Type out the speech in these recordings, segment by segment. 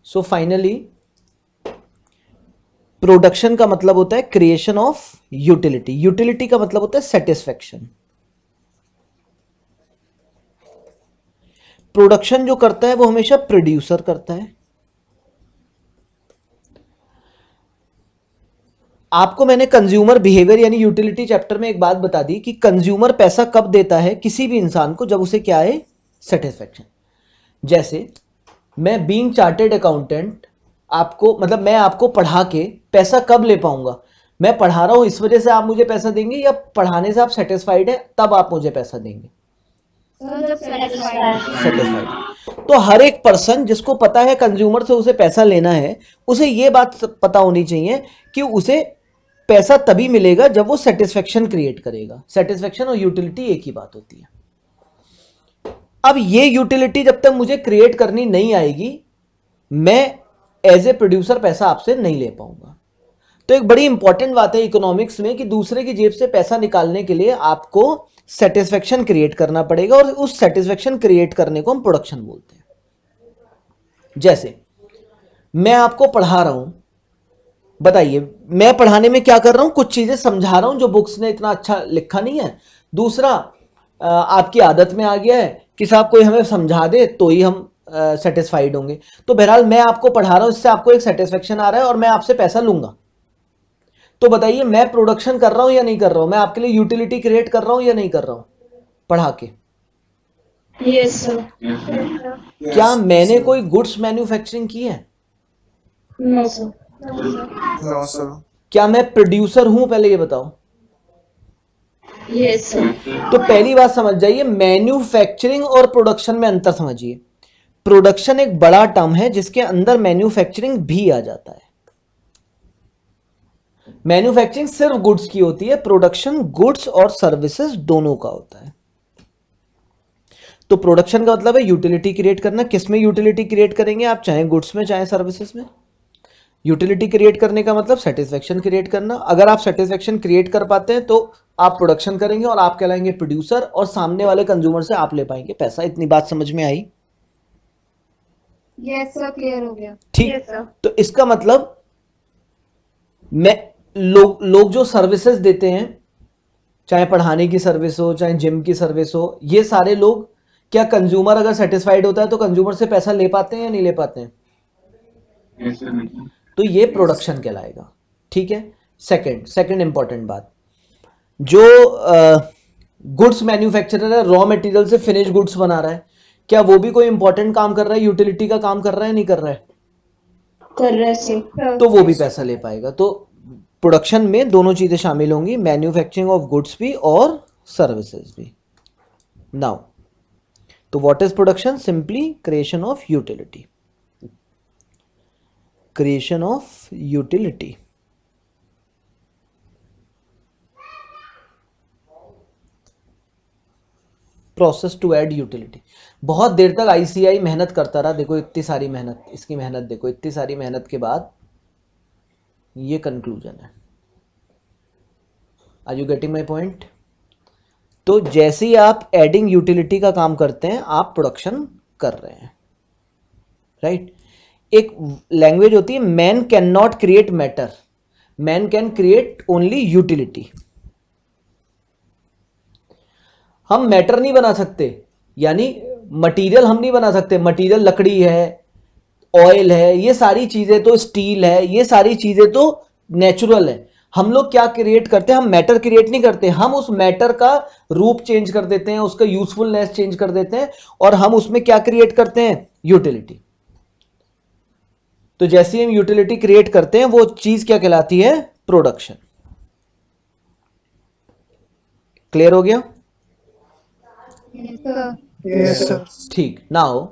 So finally production का मतलब होता है क्रिएशन ऑफ यूटिलिटी, यूटिलिटी का मतलब होता है सेटिस्फैक्शन। प्रोडक्शन जो करता है वो हमेशा प्रोड्यूसर करता है। आपको मैंने कंज्यूमर बिहेवियर यानी यूटिलिटी चैप्टर में एक बात बता दी कि कंज्यूमर पैसा कब देता है किसी भी इंसान को, जब उसे क्या है, सेटिस्फैक्शन। जैसे मैं बीइंग चार्टेड अकाउंटेंट आपको मतलब मैं आपको पढ़ा के पैसा कब ले पाऊंगा, मैं पढ़ा रहा हूं इस वजह से आप मुझे पैसा देंगे, या पढ़ाने से आप सेटिस्फाइड हैं तब आप मुझे पैसा देंगे? सेटिस्फाइड। तो हर एक पर्सन जिसको पता है कंज्यूमर से उसे पैसा लेना है, उसे यह बात पता होनी चाहिए कि उसे पैसा तभी मिलेगा जब वो सेटिस्फेक्शन क्रिएट करेगा। सेटिस्फेक्शन और यूटिलिटी एक ही बात होती है। अब ये यूटिलिटी जब तक मुझे क्रिएट करनी नहीं आएगी, मैं एज ए प्रोड्यूसर पैसा आपसे नहीं ले पाऊंगा। तो एक बड़ी इंपॉर्टेंट बात है इकोनॉमिक्स में कि दूसरे की जेब से पैसा निकालने के लिए आपको सेटिस्फेक्शन क्रिएट करना पड़ेगा, और उस सेटिस्फेक्शन क्रिएट करने को हम प्रोडक्शन बोलते हैं। जैसे मैं आपको पढ़ा रहा हूं, बताइए मैं पढ़ाने में क्या कर रहा हूं, कुछ चीजें समझा रहा हूं जो बुक्स ने इतना अच्छा लिखा नहीं है। दूसरा, आपकी आदत में आ गया है कि साहब कोई हमें समझा दे तो ही हम सेटिस्फाइड होंगे। तो बहरहाल मैं आपको पढ़ा रहा हूं, इससे आपको एक सेटिस्फेक्शन आ रहा है और मैं आपसे पैसा लूंगा। तो बताइए मैं प्रोडक्शन कर रहा हूं या नहीं कर रहा हूं, मैं आपके लिए यूटिलिटी क्रिएट कर रहा हूं या नहीं कर रहा हूं पढ़ा के? Yes sir. क्या मैंने कोई गुड्स मैन्युफैक्चरिंग की है? No sir. No sir. क्या मैं प्रोड्यूसर हूं, पहले ये बताओ। Yes sir. तो पहली बात समझ जाइए, मैन्युफैक्चरिंग और प्रोडक्शन में अंतर समझिए। प्रोडक्शन एक बड़ा टर्म है जिसके अंदर मैन्युफैक्चरिंग भी आ जाता है। मैन्युफैक्चरिंग सिर्फ गुड्स की होती है, प्रोडक्शन गुड्स और सर्विसेज दोनों का होता है। तो प्रोडक्शन का मतलब है यूटिलिटी क्रिएट करना। किसमें यूटिलिटी क्रिएट करेंगे आप, चाहे गुड्स में चाहे सर्विसेज में। यूटिलिटी क्रिएट करने का मतलब सेटिस्फेक्शन क्रिएट करना। अगर आप सेटिस्फेक्शन क्रिएट कर पाते हैं तो आप प्रोडक्शन करेंगे और आप कहलाएंगे प्रोड्यूसर, और सामने वाले कंज्यूमर से आप ले पाएंगे पैसा। इतनी बात समझ में आई? यस सर, क्लियर हो गया। ठीक। तो इसका मतलब मैं लोग जो सर्विसेज देते हैं, चाहे पढ़ाने की सर्विस हो चाहे जिम की सर्विस हो, ये सारे लोग, क्या कंज्यूमर अगर सेटिस्फाइड होता है तो कंज्यूमर से पैसा ले पाते हैं या नहीं ले पाते हैं? तो ये प्रोडक्शन कहलाएगा। ठीक है। सेकंड इंपॉर्टेंट बात, जो गुड्स मैन्युफैक्चरर है, रॉ मटेरियल से फिनिश गुड्स बना रहा है, क्या वो भी कोई इंपॉर्टेंट काम कर रहा है, यूटिलिटी का काम कर रहा है, नहीं कर रहा है? कर रहे सर। तो वो भी पैसा ले पाएगा। तो प्रोडक्शन में दोनों चीजें शामिल होंगी, मैन्युफैक्चरिंग ऑफ गुड्स भी और सर्विसेज भी। नाउ तो what is production? Simply creation of utility. Creation of utility. Process to add utility. बहुत देर तक आईसीआई मेहनत करता रहा, देखो इतनी सारी मेहनत, इसकी मेहनत देखो, इतनी सारी मेहनत के बाद ये कंक्लूजन है। Are you getting my point? तो जैसे ही आप एडिंग यूटिलिटी का काम करते हैं आप प्रोडक्शन कर रहे हैं, राइट? एक लैंग्वेज होती है, man can not create matter, man can create only utility. हम मैटर नहीं बना सकते, यानी मटेरियल हम नहीं बना सकते। मटेरियल लकड़ी है, ऑयल है, ये सारी चीजें तो, स्टील है, ये सारी चीजें तो नेचुरल है। हम लोग क्या क्रिएट करते हैं, हम मैटर क्रिएट नहीं करते, हम उस मैटर का रूप चेंज कर देते हैं, उसका यूजफुलनेस चेंज कर देते हैं, और हम उसमें क्या क्रिएट करते हैं, यूटिलिटी। तो जैसे हम यूटिलिटी क्रिएट करते हैं वो चीज क्या कहलाती है, प्रोडक्शन। क्लियर हो गया? Yes sir. ठीक। नाउ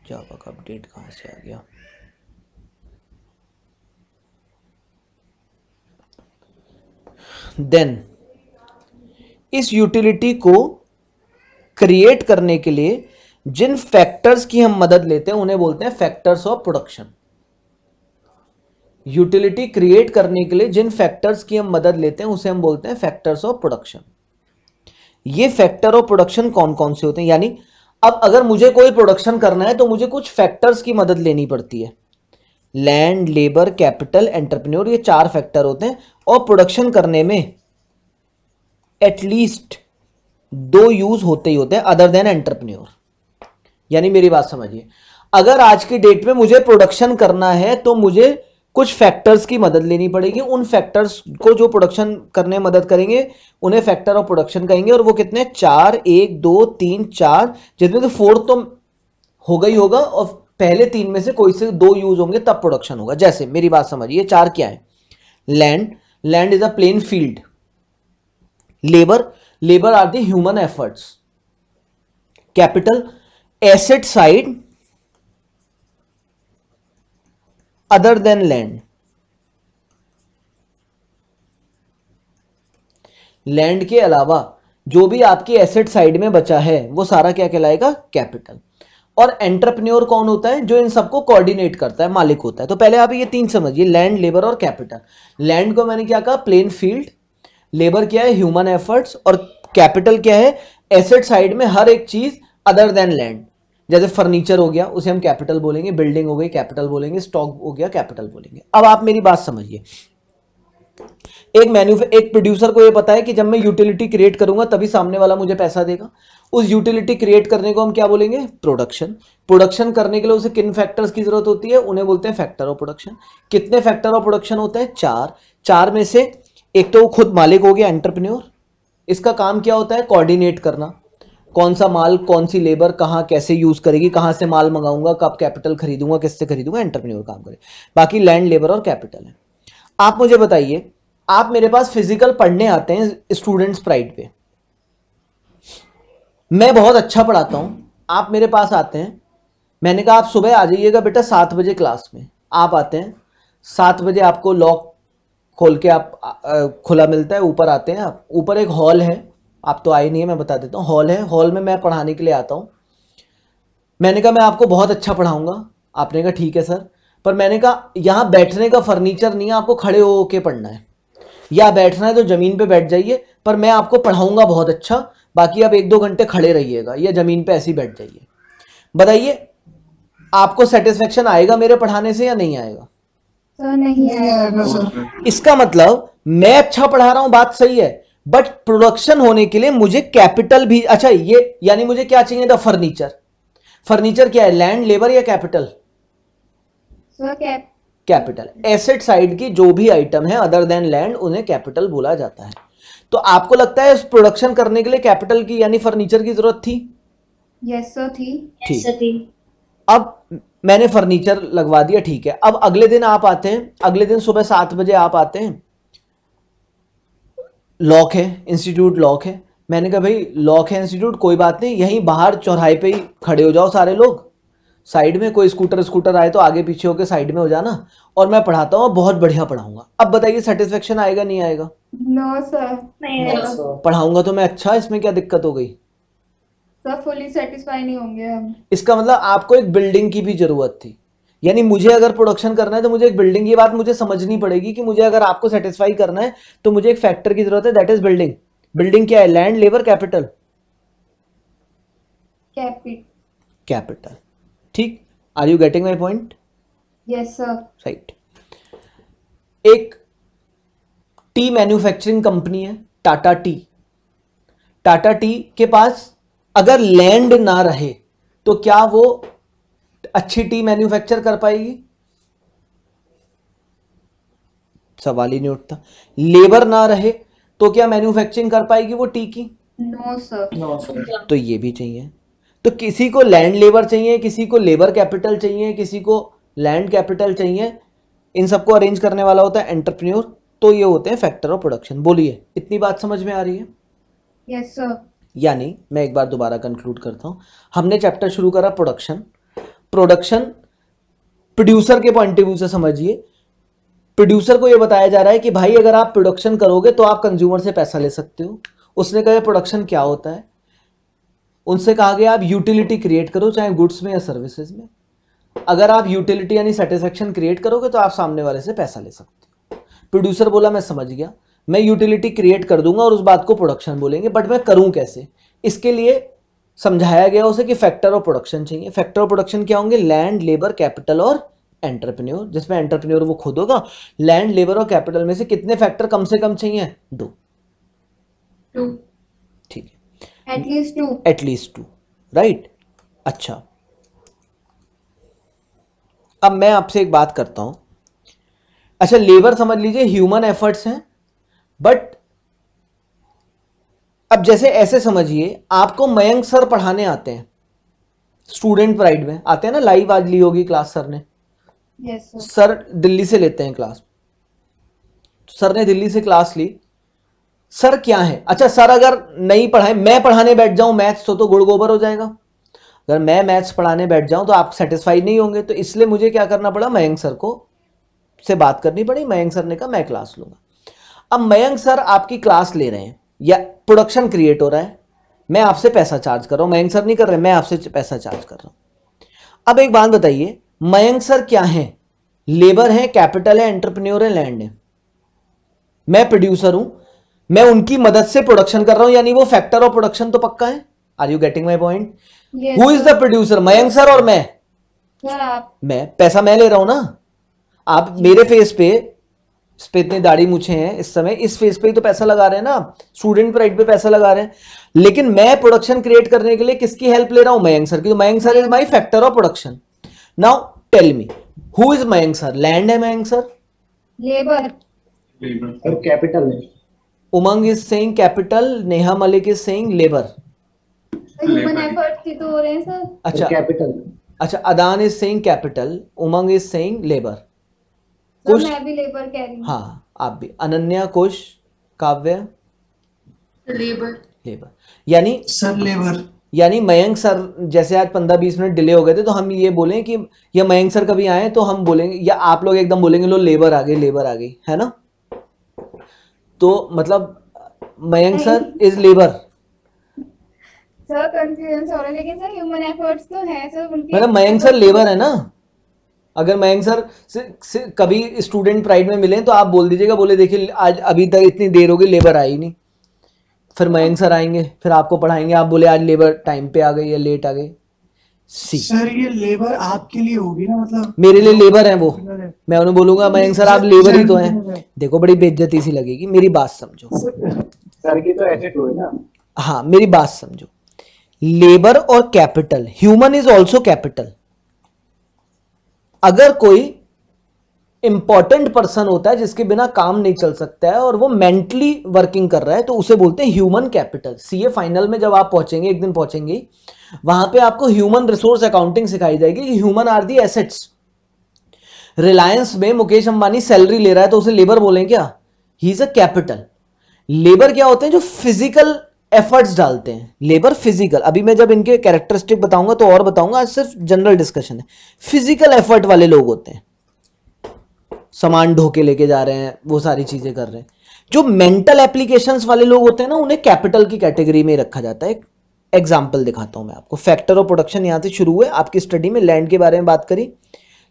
जावा का अपडेट कहां से आ गया? देन इस यूटिलिटी को क्रिएट करने के लिए जिन फैक्टर्स की हम मदद लेते हैं उन्हें बोलते हैं factors of production. Utility create करने के लिए जिन फैक्टर्स की हम मदद लेते हैं उसे हम बोलते हैं फैक्टर्स ऑफ प्रोडक्शन। ये फैक्टर ऑफ प्रोडक्शन कौन कौन से होते हैं, यानी अब अगर मुझे कोई प्रोडक्शन करना है तो मुझे कुछ फैक्टर्स की मदद लेनी पड़ती है। लैंड, लेबर, कैपिटल, एंटरप्रेन्योर, ये 4 फैक्टर होते हैं। और प्रोडक्शन करने में एटलीस्ट 2 यूज होते ही होते हैं अदर देन एंटरप्रेन्योर। यानी मेरी बात समझिए, अगर आज की डेट में मुझे प्रोडक्शन करना है तो मुझे कुछ फैक्टर्स की मदद लेनी पड़ेगी। उन फैक्टर्स को जो प्रोडक्शन करने में मदद करेंगे उन्हें फैक्टर ऑफ प्रोडक्शन कहेंगे। और वो कितने? 4, 1, 2, 3, 4, जिसमें से 4 तो होगा ही होगा और पहले 3 में से कोई से 2 यूज होंगे तब प्रोडक्शन होगा। जैसे मेरी बात समझिए, 4 क्या है? Land, land is a plain field. Labour, labour are the human efforts. Capital, asset side other than land. Land के अलावा जो भी आपकी एसेट साइड में बचा है वो सारा क्या कहलाएगा? कैपिटल। और एंटरप्रेन्योर कौन होता है? जो इन सबको कोऑर्डिनेट करता है, मालिक होता है। तो पहले आप ये 3 समझिए, लैंड, लेबर और कैपिटल। लैंड को मैंने क्या कहा? Plane field. लेबर क्या है? Human efforts. और कैपिटल क्या है? एसेट साइड में हर एक चीज अदर देन लैंड। जैसे फर्नीचर हो गया, उसे हम कैपिटल बोलेंगे। बिल्डिंग हो गई, कैपिटल बोलेंगे। स्टॉक हो गया, कैपिटल बोलेंगे। अब आप मेरी बात समझिए, एक प्रोड्यूसर को ये पता है कि जब मैं यूटिलिटी क्रिएट करूंगा तभी सामने वाला मुझे पैसा देगा। उस यूटिलिटी क्रिएट करने को हम क्या बोलेंगे? प्रोडक्शन। प्रोडक्शन करने के लिए उसे किन फैक्टर्स की जरूरत होती है? उन्हें बोलते हैं फैक्टर ऑफ प्रोडक्शन। कितने फैक्टर ऑफ प्रोडक्शन होते हैं? 4। 4 में से एक तो खुद मालिक हो गया, एंटरप्रेन्योर। इसका काम क्या होता है? कोऑर्डिनेट करना। कौन सा माल, कौन सी लेबर कहाँ कैसे यूज करेगी, कहाँ से माल मंगाऊंगा, कब कैपिटल खरीदूंगा, किससे खरीदूंगा, एंटरप्रेन्योर काम करे। बाकी लैंड, लेबर और कैपिटल है। आप मुझे बताइए, आप मेरे पास फिजिकल पढ़ने आते हैं स्टूडेंट्स प्राइड पे, मैं बहुत अच्छा पढ़ाता हूं, आप मेरे पास आते हैं। मैंने कहा आप सुबह आ जाइएगा बेटा 7 बजे क्लास में। आप आते हैं 7 बजे, आपको लॉक खोल के आप खुला मिलता है, ऊपर आते हैं आप। ऊपर एक हॉल है, आप तो आए नहीं है, मैं बता देता हूँ। हॉल है, हॉल में मैं पढ़ाने के लिए आता हूँ। मैंने कहा मैं आपको बहुत अच्छा पढ़ाऊंगा। आपने कहा ठीक है सर, पर मैंने कहा यहाँ बैठने का फर्नीचर नहीं है, आपको खड़े होके पढ़ना है, या बैठना है तो जमीन पे बैठ जाइए, पर मैं आपको पढ़ाऊंगा बहुत अच्छा, बाकी आप 1-2 घंटे खड़े रहिएगा या जमीन पे ऐसे ही बैठ जाइए। बताइए आपको सेटिस्फेक्शन आएगा मेरे पढ़ाने से या नहीं आएगा? सर नहीं आएगा। सर। इसका मतलब मैं अच्छा पढ़ा रहा हूं, बात सही है, बट प्रोडक्शन होने के लिए मुझे कैपिटल भी, अच्छा ये यानी मुझे क्या चाहिए था? फर्नीचर। फर्नीचर क्या है? लैंड, लेबर या capital? Sir capital. Asset side की जो भी आइटम है अदर देन लैंड उन्हें कैपिटल बोला जाता है। तो आपको लगता है इस प्रोडक्शन करने के लिए कैपिटल की यानी फर्नीचर की जरूरत थी? यस सर थी। ठीक। अब मैंने फर्नीचर लगवा दिया, ठीक है। अब अगले दिन आप आते हैं, अगले दिन सुबह 7 बजे आप आते हैं, लॉक है, इंस्टीट्यूट लॉक है। मैंने कहा भाई लॉक है इंस्टीट्यूट, कोई बात नहीं, यहीं बाहर चौराहे पे ही खड़े हो जाओ सारे लोग, साइड में कोई स्कूटर आए तो आगे पीछे होके साइड में हो जाना, और मैं पढ़ाता हूँ, बहुत बढ़िया पढ़ाऊंगा। अब बताइए सेटिस्फेक्शन आएगा नहीं आएगा? No sir. नहीं पढ़ाऊंगा तो मैं अच्छा, इसमें क्या दिक्कत हो गई? सर फुली सेटिस्फाई नहीं होंगे हम। इसका मतलब आपको एक बिल्डिंग की भी जरूरत थी, यानी मुझे अगर प्रोडक्शन करना है तो मुझे एक बिल्डिंग, ये बात मुझे समझनी पड़ेगी कि मुझे अगर आपको सेटिस्फाई करना है तो मुझे एक फैक्टर की जरूरत है, दैट इज बिल्डिंग। बिल्डिंग क्या है? Land, labour, capital? कैपिटल। ठीक, are you getting my point? Yes sir. Right. एक टी मैन्युफैक्चरिंग कंपनी है, टाटा टी। टाटा टी के पास अगर लैंड ना रहे तो क्या वो अच्छी टी मैन्युफैक्चर कर पाएगी? सवाल ही नहीं उठता। लेबर ना रहे तो क्या मैन्युफैक्चरिंग कर पाएगी वो टी की? No sir. तो ये भी चाहिए। तो किसी को लैंड लेबर चाहिए, किसी को लेबर कैपिटल चाहिए, किसी को लैंड कैपिटल चाहिए। इन सबको अरेंज करने वाला होता है एंटरप्रेन्योर। तो ये होते हैं फैक्टर ऑफ प्रोडक्शन। बोलिए, इतनी बात समझ में आ रही है? Yes sir. यानी मैं एक बार दोबारा कंक्लूड करता हूं। हमने चैप्टर शुरू करा प्रोडक्शन। प्रोडक्शन प्रोड्यूसर के पॉइंट ऑफ व्यू से समझिए। प्रोड्यूसर को यह बताया जा रहा है कि भाई अगर आप प्रोडक्शन करोगे तो आप कंज्यूमर से पैसा ले सकते हो। उसने कहा प्रोडक्शन क्या होता है? उनसे कहा गया आप यूटिलिटी क्रिएट करो, चाहे गुड्स में या सर्विसेज में। अगर आप यूटिलिटी यानी सेटिस्फेक्शन क्रिएट करोगे तो आप सामने वाले से पैसा ले सकते हो। प्रोड्यूसर बोला मैं समझ गया, मैं यूटिलिटी क्रिएट कर दूंगा और उस बात को प्रोडक्शन बोलेंगे, बट मैं करूं कैसे? इसके लिए समझाया गया उसे कि फैक्टर ऑफ प्रोडक्शन चाहिए। फैक्टर ऑफ प्रोडक्शन क्या होंगे? लैंड, लेबर, कैपिटल और एंटरप्रेन्योर। जिसमें एंटरप्रेन्योर वो खुद होगा। लैंड, लेबर और कैपिटल में से कितने फैक्टर कम से कम चाहिए? 2। 2 ठीक है, एटलीस्ट 2। At least 2, right. अच्छा, अब मैं आपसे एक बात करता हूं। अच्छा, लेबर समझ लीजिए ह्यूमन एफर्ट्स हैं, बट अब जैसे ऐसे समझिए, आपको मयंक सर पढ़ाने आते हैं, स्टूडेंट प्राइड में आते हैं ना, लाइव आज ली होगी क्लास सर ने। Yes sir. सर दिल्ली से लेते हैं क्लास। सर ने दिल्ली से क्लास ली। सर क्या है? अच्छा, सर अगर नहीं पढ़ाए, मैं पढ़ाने बैठ जाऊं मैथ्स तो गुड़ गोबर हो जाएगा। अगर मैं मैथ्स पढ़ाने बैठ जाऊं तो आप सेटिस्फाइड नहीं होंगे। तो इसलिए मुझे क्या करना पड़ा? मयंक सर को से बात करनी पड़ी। मयंक सर ने कहा मैं क्लास लूंगा। अब मयंक सर आपकी क्लास ले रहे हैं या प्रोडक्शन क्रिएट हो रहा है, मैं आपसे पैसा चार्ज कर रहा हूं। मयंक सर नहीं कर रहे, मैं आपसे पैसा चार्ज कर रहा हूं। अब एक बात बताइए, मयंक सर क्या है? लेबर है, कैपिटल है, एंटरप्रेन्योर है, लैंड है। मैं प्रोड्यूसर हूं, मैं उनकी मदद से प्रोडक्शन कर रहा हूं, यानी वो फैक्टर ऑफ प्रोडक्शन तो पक्का है। Are you getting my point? Yes who is the producer? Mayank sir और मैं? सर आप। मैं पैसा मैं ले रहा हूं ना। आप मेरे फेस पे, इस पे इतनी दाढ़ी मूछे हैं इस समय, इस फेस पे ही तो पैसा लगा रहे हैं ना, स्टूडेंट प्राइड पे पैसा लगा रहे हैं। लेकिन मैं प्रोडक्शन क्रिएट करने के लिए किसकी हेल्प ले रहा हूं? मयंक सर की। तो Mayank sir is my factor of production. Now tell me, who is Mayank sir? Land है मयंक सर? लेबर और कैपिटल है। Umang is saying capital, Neha Malik is saying labour. Human effort की तो हो रहे हैं सर। अच्छा, कैपिटल। अच्छा, Adan is saying capital, Umang is saying labour. Sir कुछ, मैं भी लेबर कह रही हूँ। हाँ आप भी। अनन्या, कुश, काव्य? लेबर। लेबर। यानी सर लेबर। यानी मयंक सर जैसे आज 15-20 मिनट डिले हो गए थे, तो हम ये बोलें कि या मयंक सर कभी आए तो हम बोलेंगे, या आप लोग एकदम बोलेंगे लो लेबर आ गई, लेबर आ गई, है ना? तो मतलब Mayank sir is labour. Sir confusion हो रहा है, लेकिन सर ह्यूमन एफर्ट्स तो है सर उनके। मतलब मयंक सर लेबर है ना। अगर मयंक सर से कभी स्टूडेंट प्राइड में मिले तो आप बोल दीजिएगा, बोले देखिए आज अभी तक इतनी देर हो गई, लेबर आई नहीं। फिर मयंक सर आएंगे, फिर आपको पढ़ाएंगे, आप बोले आज लेबर टाइम पे आ गई या लेट आ गई। सी, सर ये लेबर आपके लिए होगी ना, मतलब मेरे लिए लेबर है वो। मैं उन्हें बोलूंगा मयंक सर आप लेबर ही तो हैं। देखो बड़ी बेइज्जती सी लगेगी, मेरी बात समझो। सर की तो एसेट हुई ना। हाँ मेरी बात समझो। लेबर और capital, human is also capital. अगर कोई इंपॉर्टेंट पर्सन होता है जिसके बिना काम नहीं चल सकता है और वो मेंटली वर्किंग कर रहा है, तो उसे बोलते हैं ह्यूमन कैपिटल। सीए फाइनल में जब आप पहुंचेंगे, एक दिन पहुंचेंगे, वहां पे आपको ह्यूमन रिसोर्स अकाउंटिंग सिखाई जाएगी कि human are the assets. Reliance में मुकेश अंबानी सैलरी ले रहा है तो उसे लेबर बोलें क्या? He is a capital. Labour क्या होते हैं? जो फिजिकल एफर्ट्स डालते हैं। लेबर फिजिकल, अभी मैं जब इनके कैरेक्टरिस्टिक बताऊंगा तो और बताऊंगा, आज सिर्फ जनरल डिस्कशन है। फिजिकल एफर्ट वाले लोग होते हैं, सामान ढो के लेके जा रहे हैं, वो सारी चीजें कर रहे हैं। जो मेंटल एप्लीकेशंस वाले लोग होते हैं ना, उन्हें कैपिटल की कैटेगरी में रखा जाता है। एक एग्जांपल दिखाता हूं मैं आपको। फैक्टर ऑफ प्रोडक्शन यहां से शुरू हुए आपकी स्टडी में। लैंड के बारे में बात करी,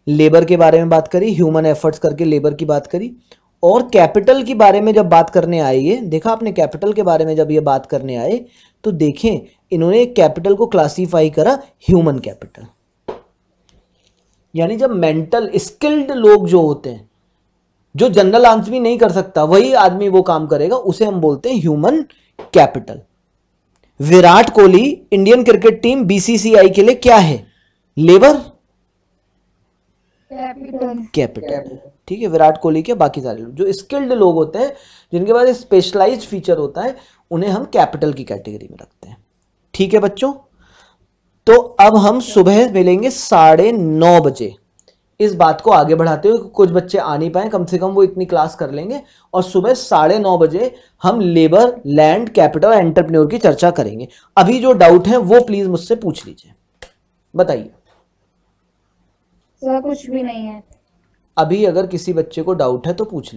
लेबर के बारे में बात करी, ह्यूमन एफर्ट्स करके लेबर की बात करी, और कैपिटल के बारे में जब बात करने आए, ये देखा आपने, कैपिटल के बारे में जब ये बात करने आए तो देखें इन्होंने कैपिटल को क्लासीफाई करा ह्यूमन कैपिटल। यानी जब मेंटल स्किल्ड लोग जो होते हैं, जो जनरल आदमी नहीं कर सकता वही आदमी वो काम करेगा, उसे हम बोलते हैं human capital. Virat Kohli Indian cricket team BCCI के लिए क्या है? Labour, capital. ठीक है, विराट कोहली के बाकी सारे लोग जो स्किल्ड लोग होते हैं, जिनके पास स्पेशलाइज्ड फीचर होता है, उन्हें हम कैपिटल की कैटेगरी में रखते हैं। ठीक है बच्चों, तो अब हम सुबह मिलेंगे 9:30 बजे। इस बात को आगे बढ़ाते हुए, कुछ बच्चे आ नहीं पाए, कम से कम वो इतनी क्लास कर लेंगे, और सुबह 9:30 बजे हम लेबर, लैंड, कैपिटल, एंटरप्रेन्योर की चर्चा करेंगे। अभी जो डाउट है वो प्लीज मुझसे पूछ लीजिए, बताइए। सर कुछ भी नहीं है। अभी अगर किसी बच्चे को डाउट है तो पूछ लीजिए।